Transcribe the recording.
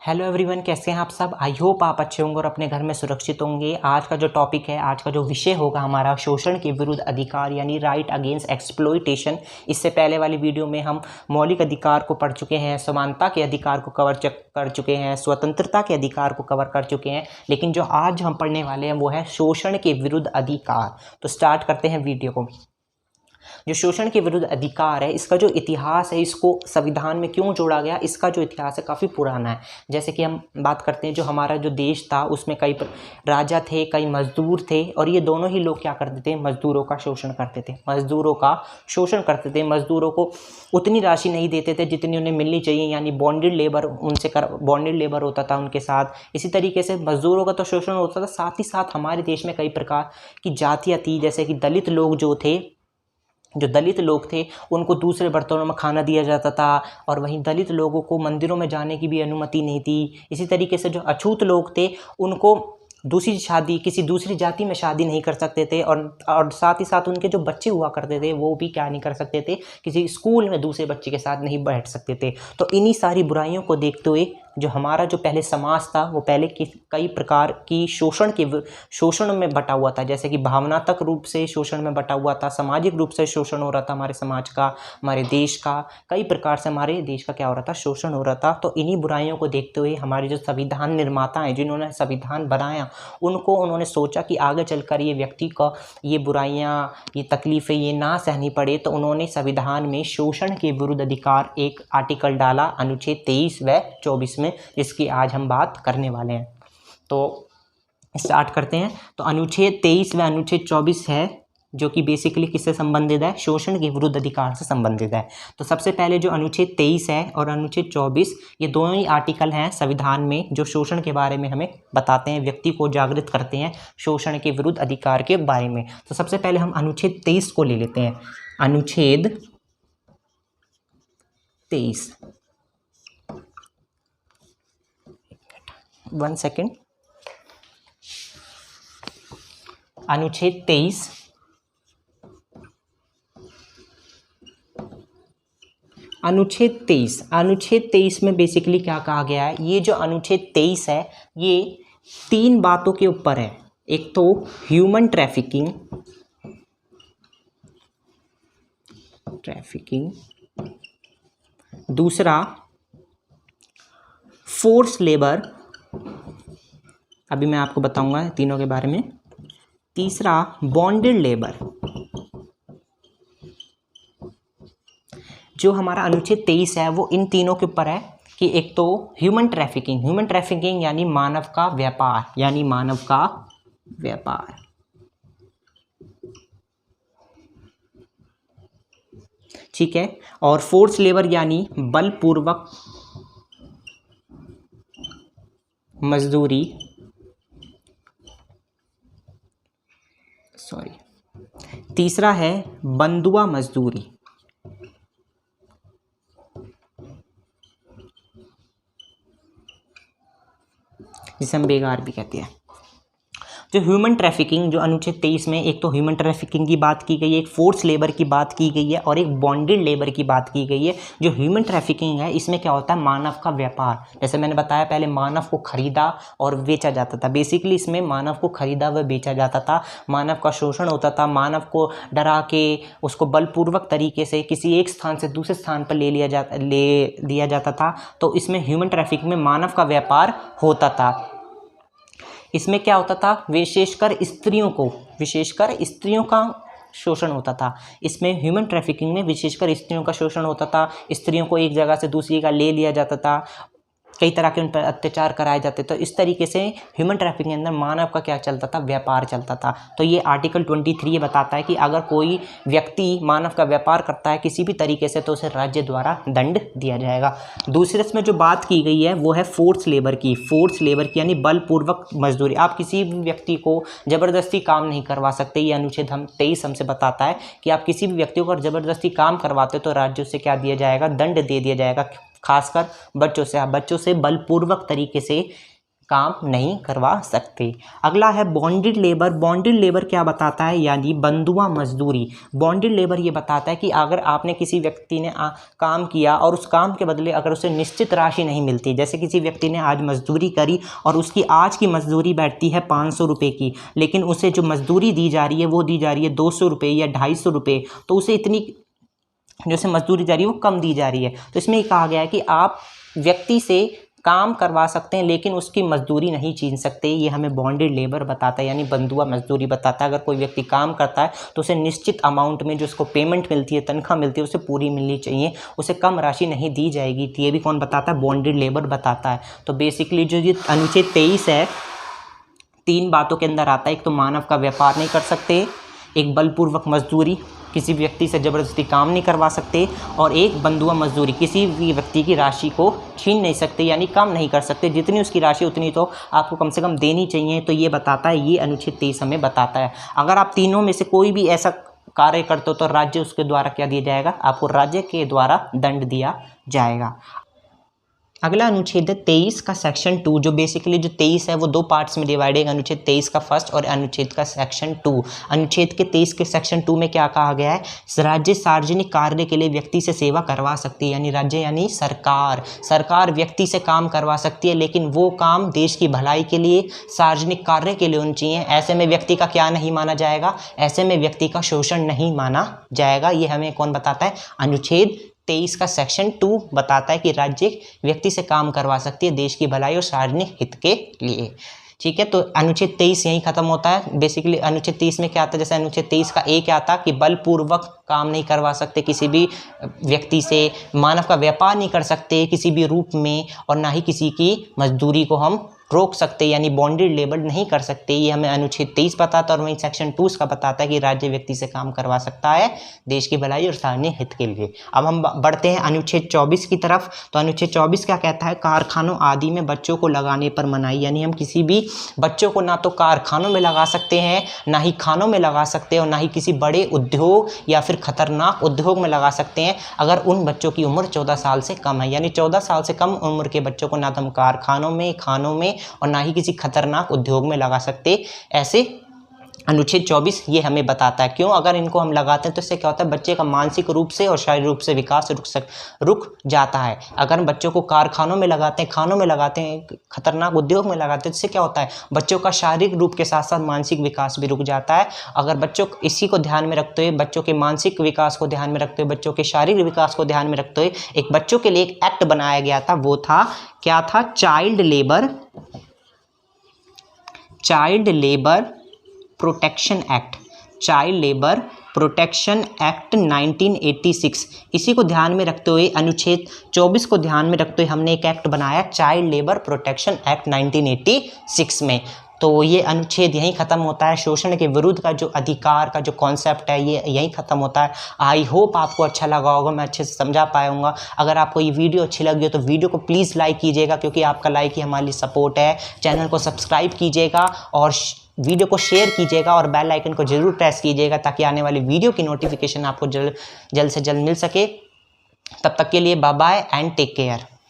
Hello everyone, कैसे हैं आप सब। आई होप आप अच्छे होंगे और अपने घर में सुरक्षित होंगे। आज का जो टॉपिक है, आज का जो विषय होगा हमारा शोषण के विरुद्ध अधिकार यानी राइट अगेंस्ट एक्सप्लॉइटेशन। इससे पहले वाली वीडियो में हम मौलिक अधिकार को पढ़ चुके हैं, समानता के अधिकार को कर चुके हैं, स्वतंत्रता के अधिकार को कवर कर चुके हैं। लेकिन जो आज हम पढ़ने वाले हैं वो है शोषण के विरुद्ध अधिकार। तो स्टार्ट करते हैं वीडियो को। जो शोषण के विरुद्ध अधिकार है, इसका जो इतिहास है, इसको संविधान में क्यों जोड़ा गया, इसका जो इतिहास है काफ़ी पुराना है। जैसे कि हम बात करते हैं, जो हमारा जो देश था उसमें कई राजा थे, कई मजदूर थे, और ये दोनों ही लोग क्या करते थे, मजदूरों का शोषण करते थे। मजदूरों का शोषण करते थे, मजदूरों को उतनी राशि नहीं देते थे जितनी उन्हें मिलनी चाहिए, यानी बॉन्डेड लेबर बॉन्डेड लेबर होता था उनके साथ। इसी तरीके से मजदूरों का तो शोषण होता था, साथ ही साथ हमारे देश में कई प्रकार की जातियाँ थी। जैसे कि दलित लोग जो दलित लोग थे उनको दूसरे बर्तनों में खाना दिया जाता था, और वहीं दलित लोगों को मंदिरों में जाने की भी अनुमति नहीं थी। इसी तरीके से जो अछूत लोग थे उनको किसी दूसरी जाति में शादी नहीं कर सकते थे, और साथ ही साथ उनके जो बच्चे हुआ करते थे वो भी क्या नहीं कर सकते थे, किसी स्कूल में दूसरे बच्चे के साथ नहीं बैठ सकते थे। तो इन्हीं सारी बुराइयों को देखते हुए जो हमारा जो पहले समाज था वो पहले कई प्रकार की शोषण में बटा हुआ था। जैसे कि भावनात्मक रूप से शोषण में बटा हुआ था, सामाजिक रूप से शोषण हो रहा था हमारे समाज का, हमारे देश का, कई प्रकार से हमारे देश का क्या हो रहा था, शोषण हो रहा था। तो इन्हीं बुराइयों को देखते हुए हमारे जो संविधान निर्माता हैं, जिन्होंने संविधान बनाया, उन्होंने सोचा कि आगे चलकर ये व्यक्ति को ये बुराइयाँ, ये तकलीफ़ें ये ना सहनी पड़े, तो उन्होंने संविधान में शोषण के विरुद्ध अधिकार एक आर्टिकल डाला, अनुच्छेद 23 व 24 में, जिसकी आज हम बात करने वाले हैं। तो स्टार्ट करते हैं। तो अनुच्छेद 23 व अनुच्छेद 24 है जो कि बेसिकली किससे संबंधित है, शोषण के विरुद्ध अधिकार से संबंधित है। तो सबसे पहले जो अनुच्छेद 23 है और अनुच्छेद 24, ये दोनों ही आर्टिकल हैं संविधान में जो शोषण के बारे में हमें बताते हैं, व्यक्ति को जागृत करते हैं शोषण के विरुद्ध अधिकार के बारे में। तो सबसे पहले हम अनुच्छेद 23 को ले लेते हैं। अनुच्छेद 23, 1 सेकेंड। अनुच्छेद 23 अनुच्छेद 23 में बेसिकली क्या कहा गया है, ये जो अनुच्छेद 23 है ये 3 बातों के ऊपर है। एक तो ह्यूमन ट्रैफिकिंग, दूसरा फोर्स लेबर, अभी मैं आपको बताऊंगा तीनों के बारे में, तीसरा बॉन्डेड लेबर। जो हमारा अनुच्छेद 23 है वो इन तीनों के ऊपर है कि एक तो ह्यूमन ट्रैफिकिंग यानी मानव का व्यापार, ठीक है, और फोर्स लेबर यानी बलपूर्वक मजदूरी, तीसरा है बंधुआ मजदूरी, जिसे हम बेगार भी कहते हैं। जो ह्यूमन ट्रैफिकिंग, जो अनुच्छेद 23 में एक तो ह्यूमन ट्रैफिकिंग की बात की गई है, एक फोर्स लेबर की बात की गई है, और एक बॉन्डेड लेबर की बात की गई है। जो ह्यूमन ट्रैफिकिंग है इसमें क्या होता है, मानव का व्यापार। जैसे मैंने बताया पहले, मानव को खरीदा और बेचा जाता था। बेसिकली इसमें मानव को खरीदा व बेचा जाता था, मानव का शोषण होता था, मानव को डरा के उसको बलपूर्वक तरीके से किसी एक स्थान से दूसरे स्थान पर ले दिया जाता था। तो इसमें ह्यूमन ट्रैफिकिंग में मानव का व्यापार होता था। इसमें क्या होता था, विशेषकर स्त्रियों का शोषण होता था। इसमें ह्यूमन ट्रैफिकिंग में विशेषकर स्त्रियों का शोषण होता था। स्त्रियों को एक जगह से दूसरी जगह ले लिया जाता था, कई तरह के उन पर अत्याचार कराए जाते। तो इस तरीके से ह्यूमन ट्रैफिकिंग के अंदर मानव का क्या चलता था, व्यापार चलता था। तो ये आर्टिकल 23 ये बताता है कि अगर कोई व्यक्ति मानव का व्यापार करता है किसी भी तरीके से तो उसे राज्य द्वारा दंड दिया जाएगा। दूसरे इसमें जो बात की गई है वो है फोर्स लेबर की यानी बलपूर्वक मजदूरी। आप किसी भी व्यक्ति को ज़बरदस्ती काम नहीं करवा सकते। ये अनुच्छेद 23 हमसे बताता है कि आप किसी भी व्यक्ति को अगर ज़बरदस्ती काम करवाते तो राज्यों से क्या दिया जाएगा, दंड दे दिया जाएगा। खासकर बच्चों से बलपूर्वक तरीके से काम नहीं करवा सकते। अगला है बॉन्डेड लेबर। बॉन्डेड लेबर क्या बताता है, यानी बंधुआ मजदूरी। बॉन्डेड लेबर ये बताता है कि अगर आपने किसी व्यक्ति ने काम किया और उस काम के बदले अगर उसे निश्चित राशि नहीं मिलती, जैसे किसी व्यक्ति ने आज मजदूरी करी और उसकी आज की मजदूरी बैठती है 500 रुपये की, लेकिन उसे जो मजदूरी दी जा रही है वो दी जा रही है 200 रुपये या 250 रुपये, तो उसे इतनी जो से मजदूरी जा रही है वो कम दी जा रही है। तो इसमें कहा गया है कि आप व्यक्ति से काम करवा सकते हैं लेकिन उसकी मजदूरी नहीं छीन सकते। ये हमें बॉन्डेड लेबर बताता है, यानी बंधुआ मजदूरी बताता है। अगर कोई व्यक्ति काम करता है तो उसे निश्चित अमाउंट में जो उसको पेमेंट मिलती है, तनख्वाह मिलती है, उसे पूरी मिलनी चाहिए, उसे कम राशि नहीं दी जाएगी। तो ये भी कौन बताता है, बॉन्डेड लेबर बताता है। तो बेसिकली जो ये अनुच्छेद 23 है 3 बातों के अंदर आता है। एक तो मानव का व्यापार नहीं कर सकते, एक बलपूर्वक मजदूरी, किसी व्यक्ति से ज़बरदस्ती काम नहीं करवा सकते, और एक बंधुआ मजदूरी, किसी भी व्यक्ति की राशि को छीन नहीं सकते यानी कम नहीं कर सकते, जितनी उसकी राशि उतनी तो आपको कम से कम देनी चाहिए। तो ये बताता है, ये अनुच्छेद 23 हमें बताता है। अगर आप तीनों में से कोई भी ऐसा कार्य करते हो तो राज्य उसके द्वारा क्या दिया जाएगा, आपको राज्य के द्वारा दंड दिया जाएगा। अगला अनुच्छेद है 23 का सेक्शन 2, जो बेसिकली जो 23 है वो 2 पार्ट्स में डिवाइडेड है, अनुच्छेद 23 का फर्स्ट और अनुच्छेद का सेक्शन 2। अनुच्छेद के 23 के सेक्शन 2 में क्या कहा गया है, राज्य सार्वजनिक कार्य के लिए व्यक्ति से सेवा करवा सकती है, यानी राज्य यानी सरकार व्यक्ति से काम करवा सकती है, लेकिन वो काम देश की भलाई के लिए, सार्वजनिक कार्य के लिए होने चाहिए। ऐसे में व्यक्ति का क्या नहीं माना जाएगा, ऐसे में व्यक्ति का शोषण नहीं माना जाएगा। ये हमें कौन बताता है, अनुच्छेद 23 का सेक्शन 2 बताता है कि राज्य व्यक्ति से काम करवा सकती है देश की भलाई और सार्वजनिक हित के लिए। ठीक है, तो अनुच्छेद 23 यहीं खत्म होता है। बेसिकली अनुच्छेद 23 में क्या आता है, जैसे अनुच्छेद 23 का ए क्या आता कि बलपूर्वक काम नहीं करवा सकते किसी भी व्यक्ति से, मानव का व्यापार नहीं कर सकते किसी भी रूप में, और ना ही किसी की मजदूरी को हम रोक सकते यानी बॉन्डेड लेबर नहीं कर सकते। ये हमें अनुच्छेद 23 बताता है। और वहीं सेक्शन 2 इसका बताता है कि राज्य व्यक्ति से काम करवा सकता है देश की भलाई और सार्वजनिक हित के लिए। अब हम बढ़ते हैं अनुच्छेद 24 की तरफ। तो अनुच्छेद 24 क्या कहता है, कारखानों आदि में बच्चों को लगाने पर मनाही, यानी हम किसी भी बच्चों को ना तो कारखानों में लगा सकते हैं, ना ही खानों में लगा सकते हैं, और ना ही किसी बड़े उद्योग या फिर खतरनाक उद्योग में लगा सकते हैं अगर उन बच्चों की उम्र 14 साल से कम है। यानी 14 साल से कम उम्र के बच्चों को ना तो हम कारखानों में, खानों में और ना ही किसी खतरनाक उद्योग में लगा सकते। ऐसे अनुच्छेद 24 ये हमें बताता है। क्यों, अगर इनको हम लगाते हैं तो इससे क्या होता है, बच्चे का मानसिक रूप से और शारीरिक रूप से विकास रुक जाता है। अगर हम बच्चों को कारखानों में लगाते हैं, खानों में लगाते हैं, खतरनाक उद्योग में लगाते हैं, तो इससे क्या होता है, बच्चों का शारीरिक रूप के साथ साथ मानसिक विकास भी रुक जाता है। अगर बच्चों इसी को ध्यान में रखते हुए, बच्चों के मानसिक विकास को ध्यान में रखते हुए, बच्चों के शारीरिक विकास को ध्यान में रखते हुए एक बच्चों के लिए एक एक्ट बनाया गया था, वो था क्या था, child labour protection act, child labour protection act 1986। इसी को ध्यान में रखते हुए, अनुच्छेद 24 को ध्यान में रखते हुए हमने एक एक्ट बनाया, चाइल्ड लेबर प्रोटेक्शन एक्ट 1986 में। तो ये अनुच्छेद यहीं ख़त्म होता है। शोषण के विरुद्ध का जो अधिकार का जो कॉन्सेप्ट है ये यहीं ख़त्म होता है। आई होप आपको अच्छा लगा होगा, मैं अच्छे से समझा पाया हूँगा। अगर आपको ये वीडियो अच्छी लगी हो तो वीडियो को प्लीज़ लाइक कीजिएगा, क्योंकि आपका लाइक ही हमारे लिए सपोर्ट है। चैनल को सब्सक्राइब कीजिएगा और वीडियो को शेयर कीजिएगा और बेल आइकन को जरूर प्रेस कीजिएगा, ताकि आने वाली वीडियो की नोटिफिकेशन आपको जल्द से जल्द मिल सके। तब तक के लिए bye bye and take care.